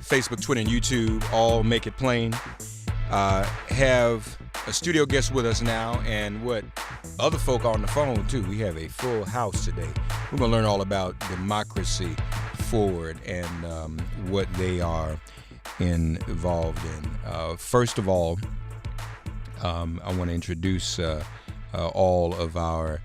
Facebook, Twitter, and YouTube all make it plain. Have a studio guest with us now, and what other folk on the phone too. We have a full house today. We're going to learn all about Democracy Forward and what they are involved in. First of all, I want to introduce all of our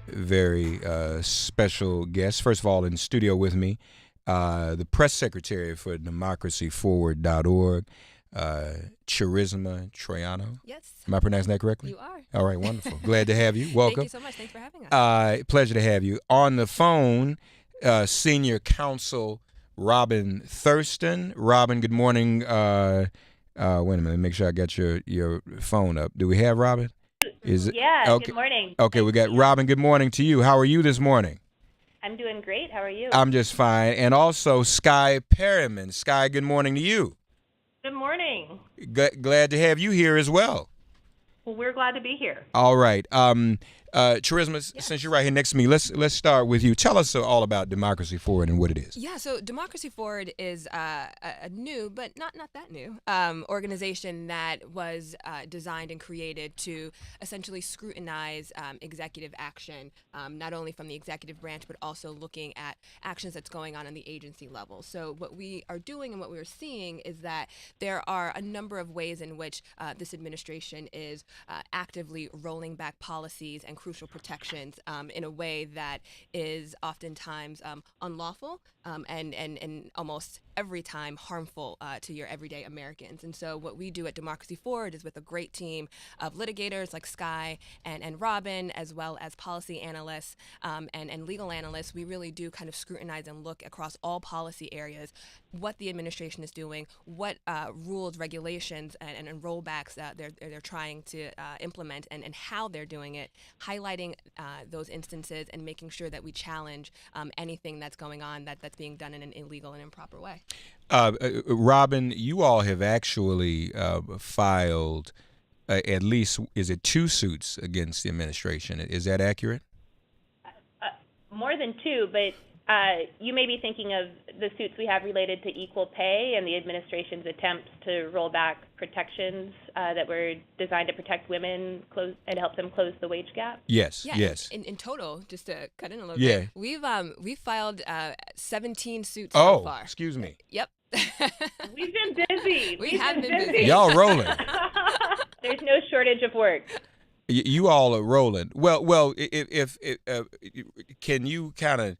very special guests. First of all, in studio with me, the press secretary for democracyforward.org, Charisma Troiano. Yes. Am I pronouncing that correctly? You are. All right, wonderful. Glad to have you. Welcome. Thank you so much. Thanks for having us. Pleasure to have you. On the phone, Senior Counsel Robin Thurston. Robin, good morning. Wait a minute, make sure I got your phone up. Do we have Robin? Yeah, okay. Good morning. Okay, we got Robin. Good morning to you. How are you this morning? I'm doing great. How are you? I'm just fine. And also Sky Perryman. Sky, good morning to you. Good morning. Glad to have you here as well. Well, we're glad to be here. All right. Charisma, yes. Since you're right here next to me, let's start with you. Tell us all about Democracy Forward and what it is. Yeah, so Democracy Forward is a new, but not that new, organization that was designed and created to essentially scrutinize executive action, not only from the executive branch, but also looking at actions that's going on the agency level. So what we are doing and what we are seeing is that there are a number of ways in which this administration is actively rolling back policies and crucial protections in a way that is oftentimes unlawful and almost every time harmful to your everyday Americans. And so what we do at Democracy Forward is with a great team of litigators like Sky and Robin, as well as policy analysts and legal analysts, we really do kind of scrutinize and look across all policy areas what the administration is doing, what rules, regulations, and rollbacks they're trying to implement, and how they're doing it, highlighting those instances and making sure that we challenge anything that's going on that's being done in an illegal and improper way. Robin, you all have actually filed at least, is it 2 suits against the administration? Is that accurate? More than 2, but you may be thinking of the suits we have related to equal pay and the administration's attempts to roll back protections that were designed to protect women and help them close the wage gap. Yes, yeah, yes. In total, just to cut in a little bit, we've filed 17 suits so far. Oh, excuse me. Yep. We've been busy. We have been busy. Y'all rolling. There's no shortage of work. You all are rolling. Well, if can you kind of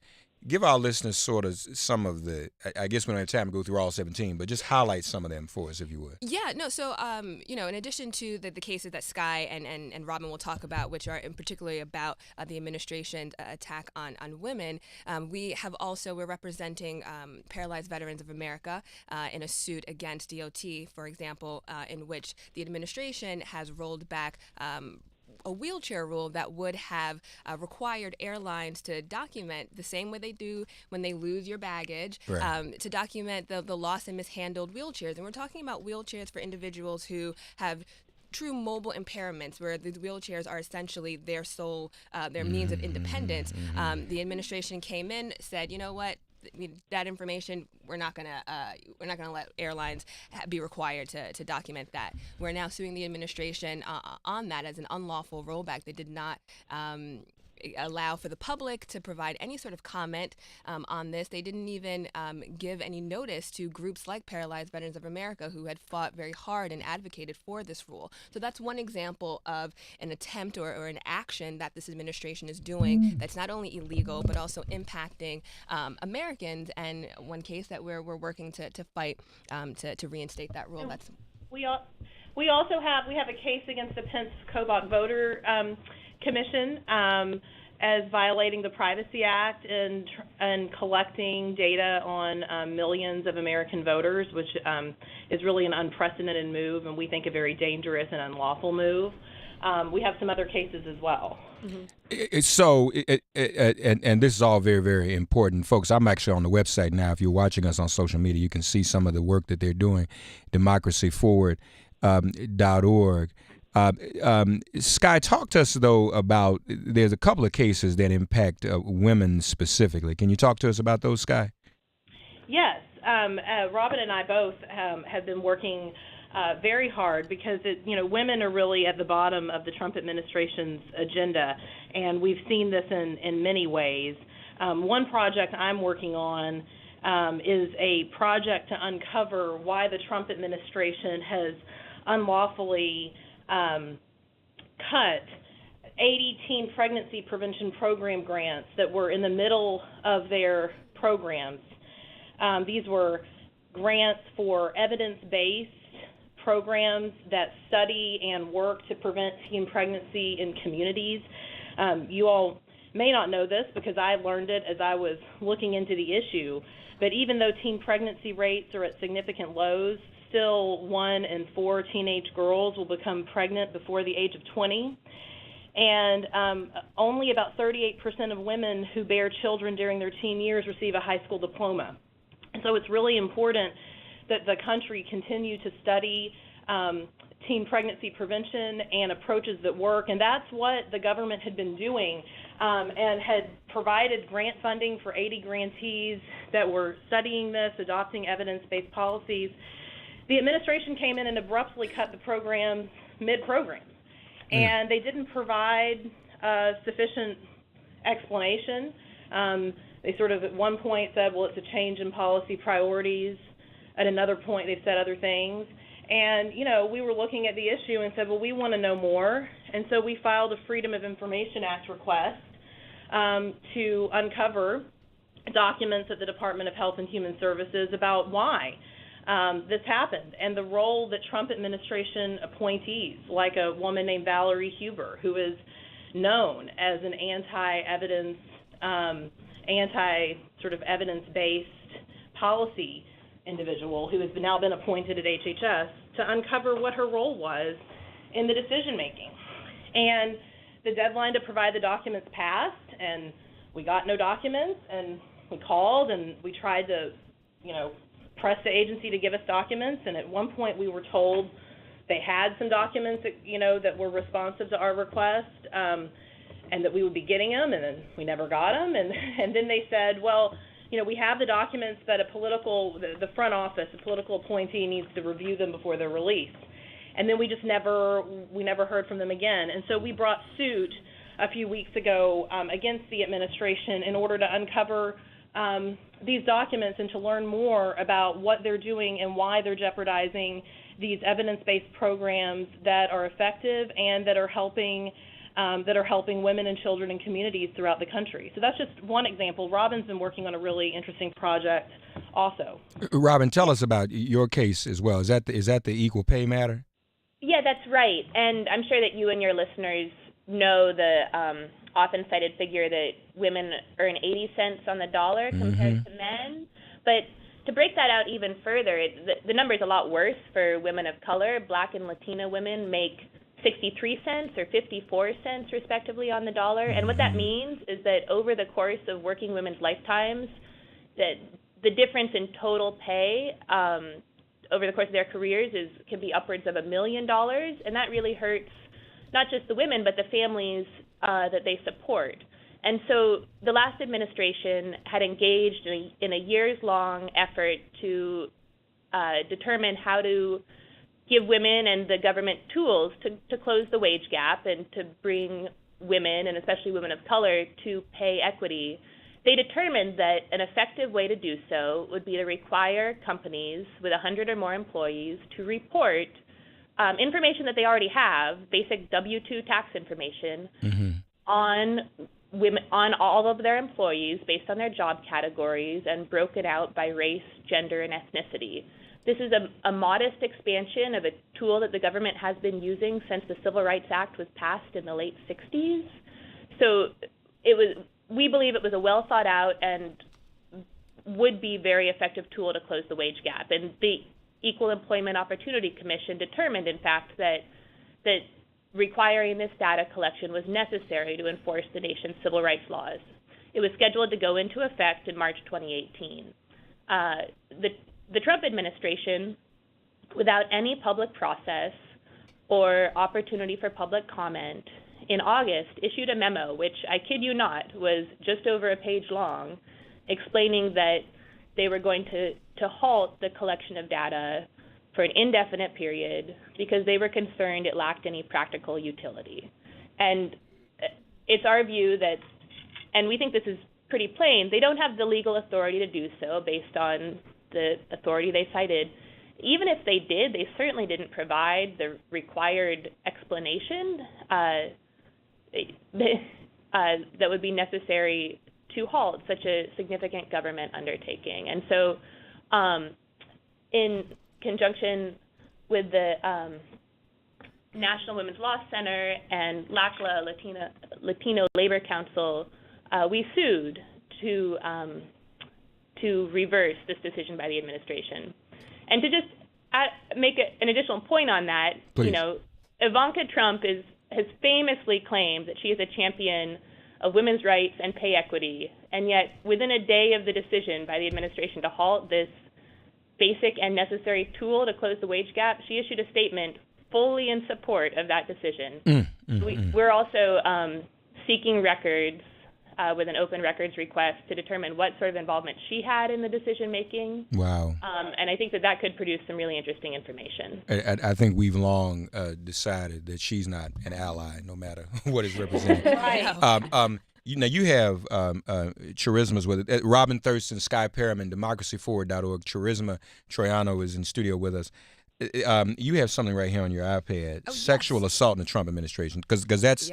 give our listeners sort of some of the, I guess we don't have time to go through all 17, but just highlight some of them for us, if you would. Yeah, no, so, in addition to the cases that Sky and Robin will talk about, which are in particularly about the administration's attack on women, we're representing Paralyzed Veterans of America in a suit against DOT, for example, in which the administration has rolled back a wheelchair rule that would have required airlines to document the same way they do when they lose your baggage, right. To document the lost and mishandled wheelchairs. And we're talking about wheelchairs for individuals who have true mobile impairments, where the wheelchairs are essentially their sole, their means of independence. The administration came in, said, you know what? That information, we're not gonna let airlines be required to document that. We're now suing the administration on that as an unlawful rollback. They did not allow for the public to provide any sort of comment on this. They didn't even give any notice to groups like Paralyzed Veterans of America, who had fought very hard and advocated for this rule. So that's one example of an attempt or an action that this administration is doing that's not only illegal but also impacting Americans. And one case that we're working to fight to reinstate that rule. That's we also have a case against the Pence Kobach Voter Commission as violating the Privacy Act and collecting data on millions of American voters, which is really an unprecedented move, and we think a very dangerous and unlawful move. We have some other cases as well. Mm-hmm. So, and this is all very, very important. Folks, I'm actually on the website now. If you're watching us on social media, you can see some of the work that they're doing, democracyforward.org. Sky, talk to us, though, about, there's a couple of cases that impact women specifically. Can you talk to us about those, Sky? Yes. Robin and I both have been working very hard because women are really at the bottom of the Trump administration's agenda, and we've seen this in many ways. One project I'm working on is a project to uncover why the Trump administration has unlawfully cut 80 teen pregnancy prevention program grants that were in the middle of their programs. These were grants for evidence-based programs that study and work to prevent teen pregnancy in communities. You all may not know this because I learned it as I was looking into the issue, but even though teen pregnancy rates are at significant lows, still 1 in 4 teenage girls will become pregnant before the age of 20. And only about 38% of women who bear children during their teen years receive a high school diploma. And so it's really important that the country continue to study teen pregnancy prevention and approaches that work. And that's what the government had been doing and had provided grant funding for 80 grantees that were studying this, adopting evidence-based policies. The administration came in and abruptly cut the programs mid-program. And they didn't provide sufficient explanation. They sort of at one point said, well, it's a change in policy priorities. At another point, they said other things. And, we were looking at the issue and said, well, we want to know more. And so we filed a Freedom of Information Act request to uncover documents at the Department of Health and Human Services about why this happened and the role that Trump administration appointees, like a woman named Valerie Huber, who is known as an anti-evidence, sort of evidence-based policy individual who has now been appointed at HHS to uncover what her role was in the decision-making. And the deadline to provide the documents passed, and we got no documents, and we called, and we tried to, press the agency to give us documents, and at one point we were told they had some documents that, that were responsive to our request, and that we would be getting them, and then we never got them, and then they said, well, we have the documents, but the front office, the political appointee needs to review them before they're released. And then we never heard from them again. And so we brought suit a few weeks ago against the administration in order to uncover these documents and to learn more about what they're doing and why they're jeopardizing these evidence-based programs that are effective and that are helping women and children and communities throughout the country. So that's just one example. Robin's been working on a really interesting project also. Robin, tell us about your case as well. Is that the equal pay matter? Yeah, that's right. And I'm sure that you and your listeners know the often cited figure that women earn 80 cents on the dollar compared to men. But to break that out even further, the number is a lot worse for women of color. Black and Latina women make 63 cents or 54 cents respectively on the dollar. And what that means is that over the course of working women's lifetimes, that the difference in total pay over the course of their careers can be upwards of $1 million, and that really hurts not just the women but the families that they support. And so the last administration had engaged in a years-long effort to determine how to give women and the government tools to close the wage gap and to bring women, and especially women of color, to pay equity. They determined that an effective way to do so would be to require companies with 100 or more employees to report information that they already have, basic W-2 tax information, on women, on all of their employees based on their job categories and broken out by race, gender, and ethnicity. This is a modest expansion of a tool that the government has been using since the Civil Rights Act was passed in the late 60s. So we believe it was a well thought out and would be very effective tool to close the wage gap. And the Equal Employment Opportunity Commission determined, in fact, that requiring this data collection was necessary to enforce the nation's civil rights laws. It was scheduled to go into effect in March 2018. The Trump administration, without any public process or opportunity for public comment, in August issued a memo, which, I kid you not, was just over a page long, explaining that they were going to halt the collection of data for an indefinite period because they were concerned it lacked any practical utility. And it's our view that, and we think this is pretty plain, they don't have the legal authority to do so based on the authority they cited. Even if they did, they certainly didn't provide the required explanation that would be necessary to halt such a significant government undertaking. And so in conjunction with the National Women's Law Center and LACLA, Latino Labor Council, we sued to reverse this decision by the administration. And to just make an additional point on that, Please. you know, Ivanka Trump has famously claimed that she is a champion of women's rights and pay equity, and yet within a day of the decision by the administration to halt this basic and necessary tool to close the wage gap, she issued a statement fully in support of that decision. We're also seeking records with an open records request to determine what sort of involvement she had in the decision making. Wow. And I think that could produce some really interesting information. I think we've long decided that she's not an ally, no matter what is represented. Right. You have Charisma's with it. Robin Thurston, Sky Perriman, democracyforward.org. Charisma Troiano is in studio with us. You have something right here on your iPad, sexual assault in the Trump administration, because that's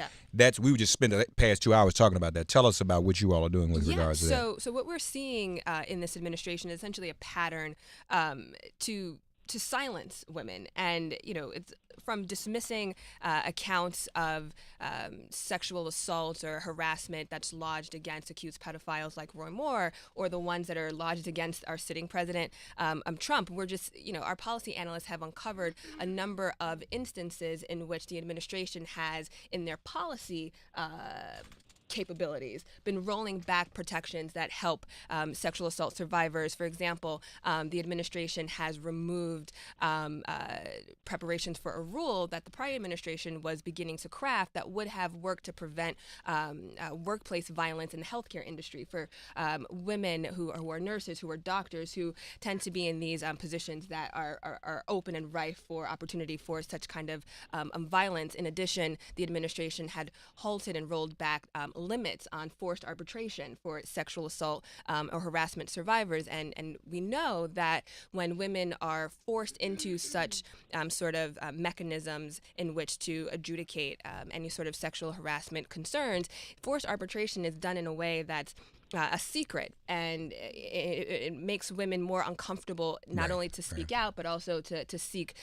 we would just spend the past 2 hours talking about that. Tell us about what you all are doing with regards to that. So what we're seeing in this administration is essentially a pattern to silence women, and it's from dismissing accounts of sexual assault or harassment that's lodged against accused pedophiles like Roy Moore, or the ones that are lodged against our sitting president, Trump. We're just, our policy analysts have uncovered a number of instances in which the administration has, in their policy capabilities, been rolling back protections that help sexual assault survivors. For example, the administration has removed preparations for a rule that the prior administration was beginning to craft that would have worked to prevent workplace violence in the healthcare industry for women who are nurses, who are doctors, who tend to be in these positions that are open and rife for opportunity for such kind of violence. In addition, the administration had halted and rolled back limits on forced arbitration for sexual assault or harassment survivors. And we know that when women are forced into such sort of mechanisms in which to adjudicate any sort of sexual harassment concerns, forced arbitration is done in a way that's a secret, and it makes women more uncomfortable not only to speak out, but also to seek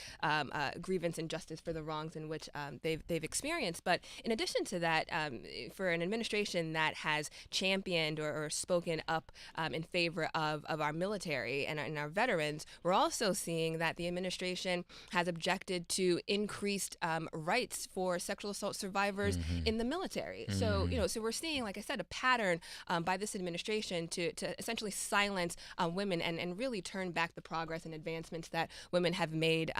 grievance and justice for the wrongs in which they've experienced. But in addition to that, for an administration that has championed or spoken up in favor of our military and our veterans, we're also seeing that the administration has objected to increased rights for sexual assault survivors in the military. So so we're seeing, like I said, a pattern by this administration to essentially silence women and really turn back the progress and advancements that women have made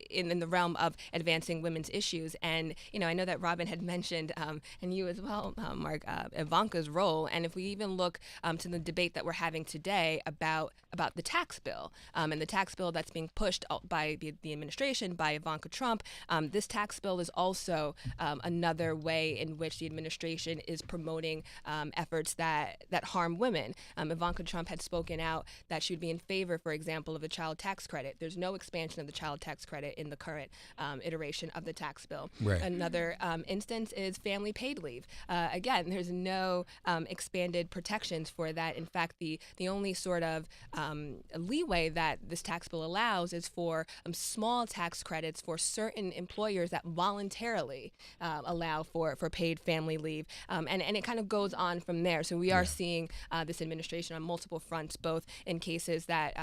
in the realm of advancing women's issues. And I know that Robin had mentioned, and you as well, Mark, Ivanka's role. And if we even look to the debate that we're having today about the tax bill and the tax bill that's being pushed by the administration, by Ivanka Trump, this tax bill is also another way in which the administration is promoting efforts that harm women. Ivanka Trump had spoken out that she'd be in favor, for example, of the child tax credit. There's no expansion of the child tax credit in the current iteration of the tax bill. Right. Another instance is family paid leave. Again, there's no expanded protections for that. In fact, the only sort of leeway that this tax bill allows is for small tax credits for certain employers that voluntarily allow for paid family leave. And it kind of goes on from there. So we are seeing this administration on multiple fronts, both in cases that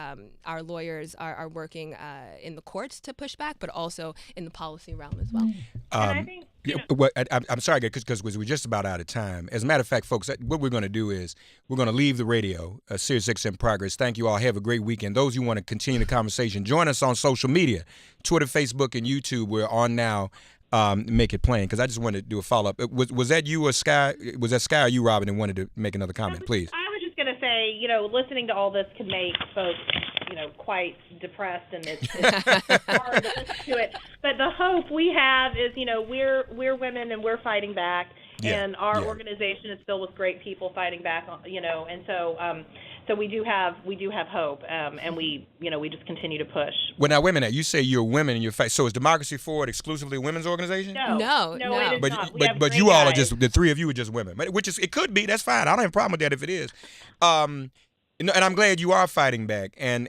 our lawyers are working in the courts to push back, but also in the policy realm as well. And I think, I'm sorry, because we're just about out of time. As a matter of fact, folks, what we're going to do is we're going to leave the radio, Sirius XM Progress. Thank you all. Have a great weekend. Those who want to continue the conversation, join us on social media, Twitter, Facebook, and YouTube. We're on now. Make it plain, because I just wanted to do a follow-up. Was that you or Sky? Was that Sky or you, Robin, and wanted to make another comment, please? I was just going to say, listening to all this can make folks, quite depressed, and it's hard to listen to it. But the hope we have is, we're women and we're fighting back, and our organization is filled with great people fighting back, and so we do have hope, and we just continue to push. Well, now, wait a minute. You say you're women and you're fight. So is Democracy Forward exclusively a women's organization? No. It is not. We have But great you all are guys. just, the three of you are just women, it could be. That's fine. I don't have a problem with that if it is. And I'm glad you are fighting back. And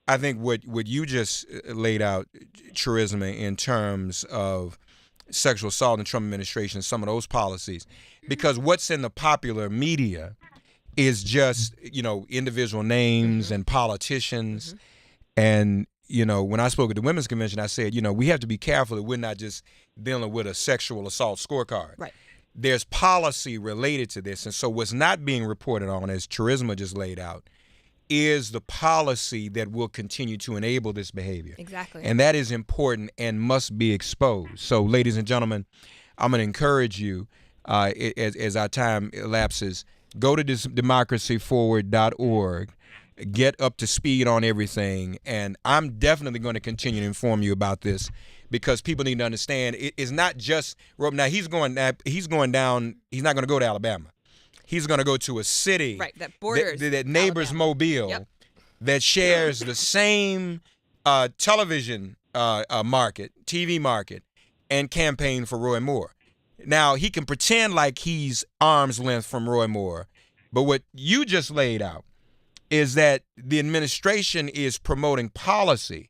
I think what you just laid out, Charisma, in terms of sexual assault in the Trump administration, some of those policies, because what's in the popular media is just, individual names and politicians. And, when I spoke at the Women's Convention, I said, we have to be careful that we're not just dealing with a sexual assault scorecard. Right. There's policy related to this. And so what's not being reported on, as Charisma just laid out, is the policy that will continue to enable this behavior. Exactly. And that is important and must be exposed. So, ladies and gentlemen, I'm going to encourage you, as our time elapses, go to democracyforward.org, get up to speed on everything, and I'm definitely going to continue to inform you about this, because people need to understand it's not just now he's going down. He's not going to go to Alabama. He's going to go to a city that borders that neighbors Alabama. Mobile, that shares the same television market, TV market, and campaign for Roy Moore. Now, he can pretend like he's arm's length from Roy Moore, but what you just laid out is that the administration is promoting policy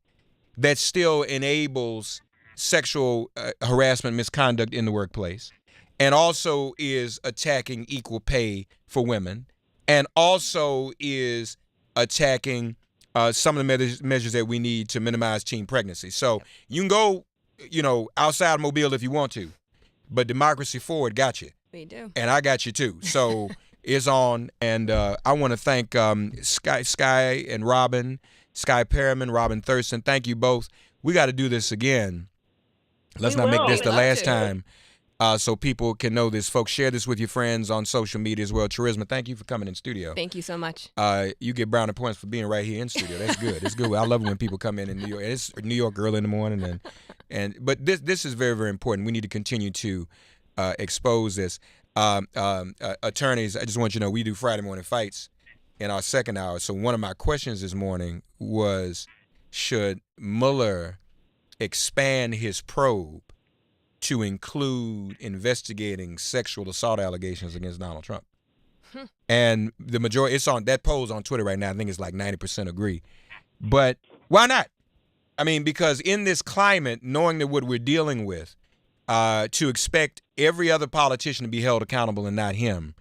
that still enables sexual harassment, misconduct in the workplace, and also is attacking equal pay for women, and also is attacking some of the measures that we need to minimize teen pregnancy. So you can go, outside Mobile if you want to, but Democracy Forward got you. We do. And I got you too. So it's on, and I want to thank Sky and Robin, Sky Perriman, Robin Thurston. Thank you both. We got to do this again. Let's not make this the last time, so people can know this. Folks, share this with your friends on social media as well. Charisma, thank you for coming in studio. Thank you so much. You get brownie points for being right here in studio. That's good. It's good. I love it when people come in New York. It's New York early in the morning, but this is very, very important. We need to continue to expose this. Attorneys, I just want you to know we do Friday morning fights in our second hour. So one of my questions this morning was, should Mueller expand his probe to include investigating sexual assault allegations against Donald Trump? And the majority, it's on that poll's on Twitter right now. I think it's like 90% agree. But why not? I mean, because in this climate, knowing that what we're dealing with, to expect every other politician to be held accountable and not him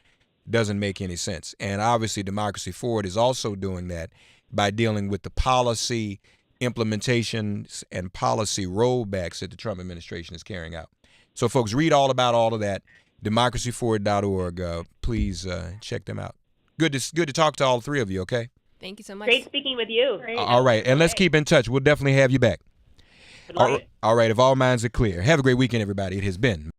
doesn't make any sense. And obviously, Democracy Forward is also doing that by dealing with the policy implementations and policy rollbacks that the Trump administration is carrying out. So, folks, read all about all of that. democracyforward.org. Please check them out. Good to talk to all three of you, okay? Thank you so much. Great speaking with you. Great. All right, and let's keep in touch. We'll definitely have you back. All right, if all minds are clear. Have a great weekend, everybody. It has been